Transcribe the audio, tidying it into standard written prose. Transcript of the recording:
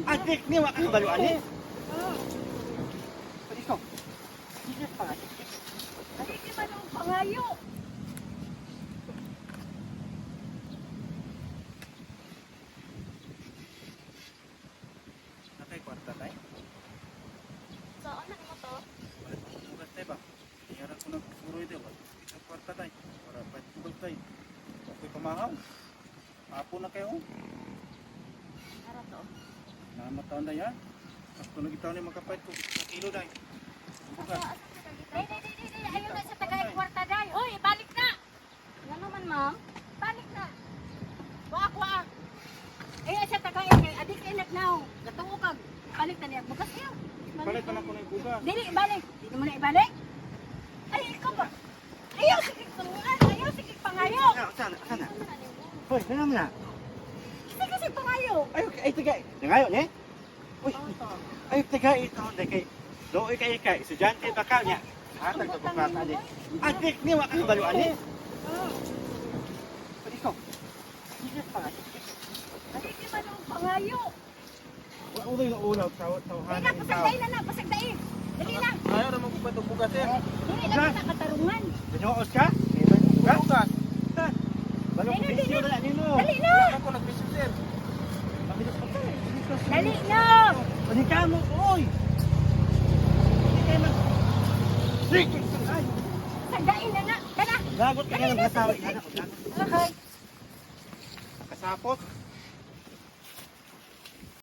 Adik ni wa ka kabalo ani. Oh. Pwede ko. Sige pa. Adik ni man ang pangayo. Nakay kwarta tay. Saan na mo to? Wala pa tugas tay ba? Iyaran ko na suroy day ba. Isang kwarta tay. Para pa tugas tay. Okay pamahaw. Apo na kayo. Ara to. Namataon na yan. Tapos kung nagitaw na magkapait ko, sa kilo na eh. Bukas. Day. Ayaw na sa tagay kwarta day. Hoy, balik na. Ano naman, ma'am? Balik na. Waak. Ay, sa tagay kay adik kay nagnaw. Gatuo kag. Balik na niya. Bukas kayo. Palit na lang ko na yung bugas. Dili, balik. Dili mo na ibalik. Ay, ikaw ba? Ayaw, sige pangayo. Ayaw, sige pangayo. Sana. Hoy, ano mo na? Sige, sige pangayo. Ay, tiga. Nangayo, ne? Uy, ay, tiga ito. Kay, doon kay, estudyante ba ka niya? Hatag sa bukata ni. Adik ni, wa ka kabalo ani. Pwede ko. Sige pa. Adik ni man ang pangayo. Wa ulo yung ulaw, Ay tawhan na, ng tao. pasagday na. Pasagday. Dali na. Ayaw naman ko pa itong bugas eh. Dili lang kita katarungan. Ganoos ka? Bugas? Bugas. Balo ko Dali, bisyo na nino. Dali na. Wala ako nag-visit sir. Dali na. Pwede ka mo, oy. Hindi kayo mag... Sige! Ay! Pasagdain na na. Tara. Gagot ka nga ng asawa. Okay. Kasapot.